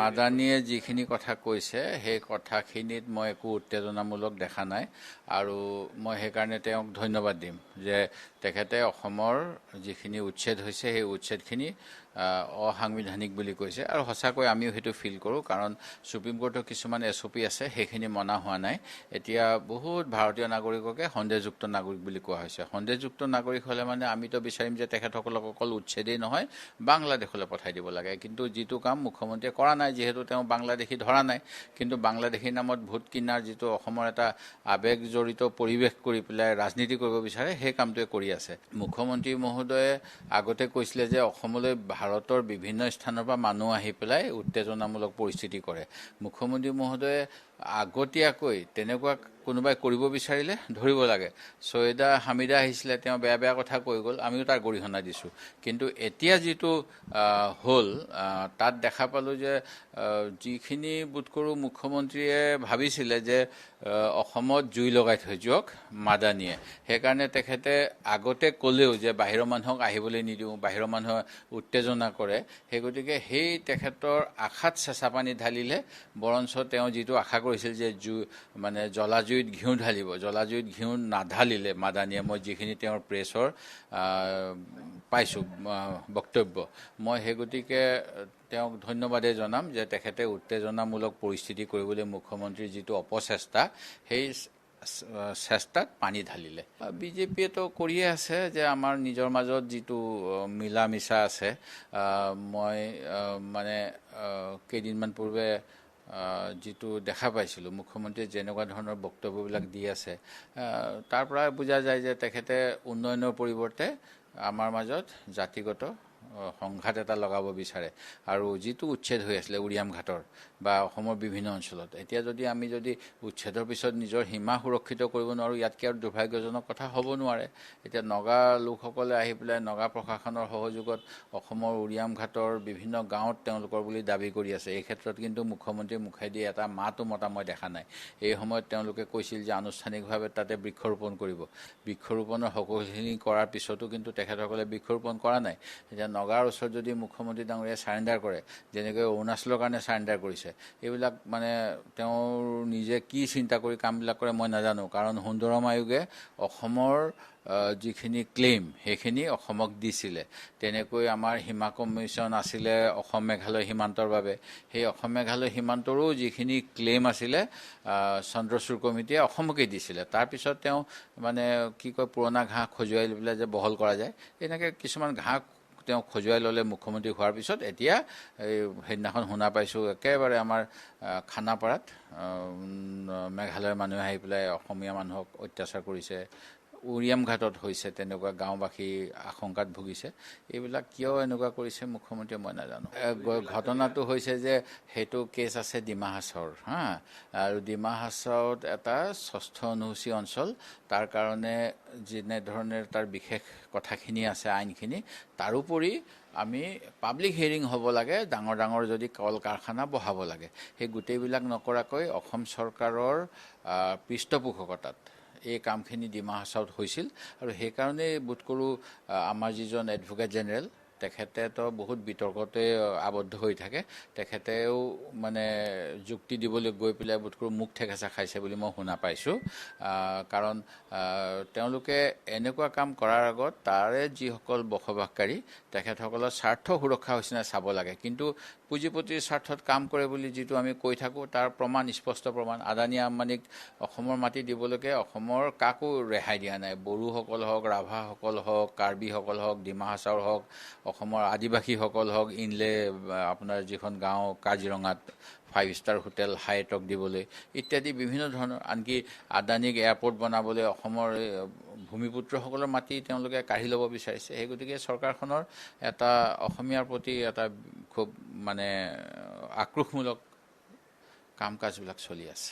মাদানীয়ে যিখিনি কথা কৈছে সেই কথাখিনিত মই একো উত্তেজনামূলক দেখা নাই আৰু মই সেইকাৰণে তেওঁক ধন্যবাদ দিম যে তেখেতে অসমৰ যিখিনি উচ্ছেদ হৈছে সেই উচ্ছেদখিনি অসাংবিধানিক বুলি কৈছে আৰু সঁচাকৈ আমিও সেইটো ফিল কৰোঁ কাৰণ সুপ্ৰিম কোৰ্টৰ কিছুমান SOP আছে সেইখিনি মনা হোৱা নাই। এতিয়া বহুত ভাৰতীয় নাগৰিককে সন্দেহযুক্ত নাগৰিক বুলি কোৱা হৈছে। সন্দেহযুক্ত নাগৰিক হ'লে মানে আমিতো বিচাৰিম যে তেখেতসকলক অকল উচ্ছেদেই নহয় বাংলাদেশলৈ পঠাই দিব লাগে, কিন্তু যিটো কাম মুখ্যমন্ত্ৰীয়ে কৰা নাই যিহেতু তেওঁ বাংলাদেশী ধৰা নাই, কিন্তু বাংলাদেশীৰ নামত ভোট কিনাৰ যিটো অসমৰ এটা আৱেগ জড়িত পৰিৱেশ কৰি পেলাই ৰাজনীতি কৰিব বিচাৰে সেই কামটোৱে কৰি আছে। মুখ্যমন্ত্ৰী মহোদয়ে আগতে কৈছিলে যে অসমলৈ ভাৰতৰ বিভিন্ন স্থানৰ পৰা মানুহ আহি পেলাই উত্তেজনামূলক পৰিস্থিতি কৰে। মুখ্যমন্ত্ৰী মহোদয়ে আগতীয়াকৈ তেনেকুৱা কোনোবাই কৰিব বিচাৰিলে ধৰিব লাগে। ছৈয়দা হামিদা আহিছিলে, তেওঁ বেয়া বেয়া কথা কৈ গ'ল, আমিও তাৰ গৰিহণা দিছোঁ, কিন্তু এতিয়া যিটো হ'ল তাত দেখা পালোঁ যে যিখিনি বোধ কৰোঁ মুখ্যমন্ত্ৰীয়ে ভাবিছিলে যে অসমত জুই লগাই থৈ যাওক মাদানীয়ে, সেইকাৰণে তেখেতে আগতে ক'লেও যে বাহিৰৰ মানুহক আহিবলৈ নিদিওঁ, বাহিৰৰ মানুহে উত্তেজনা কৰে, সেই গতিকে সেই তেখেতৰ আশাত চেঁচা পানী ঢালিলে, বৰঞ্চ তেওঁ যিটো আশা কৰিছিল যে মানে জ্বলাজুইত ঘিউ ঢালিব, জ্বলাজুইত ঘিউ নাঢালিলে মাদানীয়ে। মই যিখিনি তেওঁৰ প্ৰেছৰ পাইছোঁ বক্তব্য, মই সেই গতিকে তেওঁক ধন্যবাদেই জনাম যে তেখেতে উত্তেজনামূলক পৰিস্থিতি কৰিবলৈ মুখ্যমন্ত্ৰীৰ যিটো অপচেষ্টা সেই চেষ্টাত পানী ঢালিলে। বিজেপিয়েতো কৰিয়ে আছে যে আমাৰ নিজৰ মাজত যিটো মিলা মিছা আছে, মই মানে কেইদিনমান পূৰ্বে যিটো দেখা পাইছিলোঁ মুখ্যমন্ত্ৰীয়ে যেনেকুৱা ধৰণৰ বক্তব্যবিলাক দি আছে তাৰ পৰা বুজা যায় যে তেখেতে উন্নয়নৰ পৰিৱৰ্তে আমাৰ মাজত জাতিগত সংঘাত এটা লগাব বিচাৰে। আৰু যিটো উচ্ছেদ হৈ আছিলে উৰিয়াম ঘাটৰ বা অসমৰ বিভিন্ন অঞ্চলত, এতিয়া আমি যদি উচ্ছেদৰ পিছত নিজৰ সীমা সুৰক্ষিত কৰিব নোৱাৰোঁ, ইয়াতকৈ আৰু দুৰ্ভাগ্যজনক কথা হ'ব নোৱাৰে। এতিয়া নগা লোকসকলে আহি পেলাই নগা প্ৰশাসনৰ সহযোগত অসমৰ উৰিয়াম ঘাটৰ বিভিন্ন গাঁৱত তেওঁলোকৰ বুলি দাবী কৰি আছে। এই ক্ষেত্ৰত কিন্তু মুখ্যমন্ত্ৰীৰ মুখেদি এটা মাতো মতা মই দেখা নাই। এই সময়ত তেওঁলোকে কৈছিল যে আনুষ্ঠানিকভাৱে তাতে বৃক্ষৰোপণ কৰিব। বৃক্ষৰোপণৰ সকলোখিনি কৰাৰ পিছতো কিন্তু তেখেতসকলে বৃক্ষৰোপণ কৰা নাই। এতিয়া নগাৰ ওচৰত যদি মুখ্যমন্ত্ৰী ডাঙৰীয়াই চাৰেণ্ডাৰ কৰে, যেনেকৈ অৰুণাচলৰ কাৰণে চাৰেণ্ডাৰ কৰিছে, এইবিলাক মানে তেওঁৰ নিজে কি চিন্তা কৰি কামবিলাক কৰে মই নাজানো। কাৰণ সুন্দৰম আয়োগে অসমৰ যিখিনি ক্লেইম সেইখিনি অসমক দিছিলে। তেনেকৈ আমাৰ সীমা কমিশ্যন আছিলে অসম মেঘালয় সীমান্তৰ বাবে, সেই অসম মেঘালয় সীমান্তৰো যিখিনি ক্লেইম আছিলে চন্দ্ৰচূড় কমিটিয়ে অসমকেই দিছিলে। তাৰপিছত তেওঁ মানে কি কয় পুৰণা ঘাঁহ খজুৱাই লৈ পেলাই যে বহল কৰা যায়, এনেকৈ কিছুমান ঘাঁহ তেওঁ খজুৱাই ল'লে মুখ্যমন্ত্ৰী হোৱাৰ পিছত। এতিয়া সেইদিনাখন শুনা পাইছোঁ একেবাৰে আমাৰ খানাপাৰাত মেঘালয়ৰ মানুহে আহি পেলাই অসমীয়া মানুহক অত্যাচাৰ কৰিছে, উৰিয়াম ঘাটত হৈছে তেনেকুৱা, গাঁওবাসী আশংকাত ভুগিছে। এইবিলাক কিয় এনেকুৱা কৰিছে মুখ্যমন্ত্ৰীয়ে মই নাজানো। ঘটনাটো হৈছে যে সেইটো কেছ আছে ডিমা হাছাওৰ আৰু ডিমা হাছাওত এটা ষষ্ঠ অনুসূচী অঞ্চল, তাৰ কাৰণে যেনেধৰণে তাৰ বিশেষ কথাখিনি আছে আইনখিনি, তাৰোপৰি আমি পাব্লিক হিয়াৰিং হ'ব লাগে, ডাঙৰ ডাঙৰ যদি কল কাৰখানা বহাব লাগে। সেই গোটেইবিলাক নকৰাকৈ অসম চৰকাৰৰ পৃষ্ঠপোষকতাত এই কামখিনি ডিমা হাছাওত হৈছিল। আৰু সেইকাৰণেই বোধ কৰোঁ আমাৰ যিজন এডভোকেট জেনেৰেল তেখেতেতো বহুত বিতৰ্কতে আবদ্ধ হৈ থাকে, তেখেতেও মানে যুক্তি দিবলৈ গৈ পেলাই বোধ কৰোঁ মুখ ঠেকেচা খাইছে বুলি মই শুনা পাইছোঁ। কাৰণ তেওঁলোকে এনেকুৱা কাম কৰাৰ আগত তাৰে যিসকল বসবাসকাৰী তেখেতসকলৰ স্বাৰ্থ সুৰক্ষা হৈছে নাই চাব লাগে। কিন্তু পুঁজিপতিৰ স্বাৰ্থত কাম কৰে বুলি যিটো আমি কৈ থাকোঁ তাৰ প্ৰমাণ, স্পষ্ট প্ৰমাণ। আদানী আম্বানীক অসমৰ মাটি দিবলৈকে অসমৰ কাকো ৰেহাই দিয়া নাই। বড়োসকল হওক, ৰাভাসকল হওক, কাৰ্বিসকল হওক, ডিমা হাছাওৰ হওক, অসমৰ আদিবাসীসকল হওক, ইনলে আপোনাৰ যিখন গাঁও কাজিৰঙাত 5 ষ্টাৰ হোটেল হাইটক দিবলৈ ইত্যাদি বিভিন্ন ধৰণৰ, আনকি আদানীক এয়াৰপৰ্ট বনাবলৈ অসমৰ ভূমিপুত্ৰসকলৰ মাটি তেওঁলোকে কাঢ়ি ল'ব বিচাৰিছে। সেই গতিকে চৰকাৰখনৰ এটা অসমীয়াৰ প্ৰতি এটা খুব মানে আক্ৰোশমূলক কাম কাজবিলাক চলি আছে।